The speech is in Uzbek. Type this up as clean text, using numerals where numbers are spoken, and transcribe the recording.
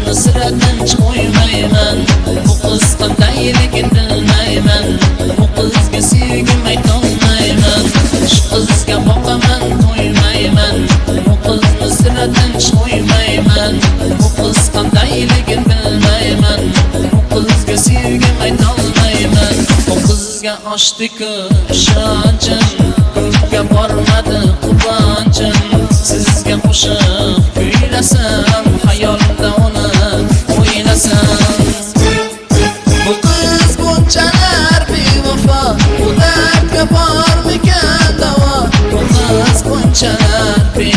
qizni siradan qo'ymayman. Bu qiz qandayligini bilmayman. Bu qizga sevgim aytolmayman. Shu qizga boqaman to'ymayman. Bu qizni siradan qo'ymayman. Bu qiz qandayligini bilmayman. Bu qizga sevgim aytolmayman. Bu qizga oshdi-ku ishonchim.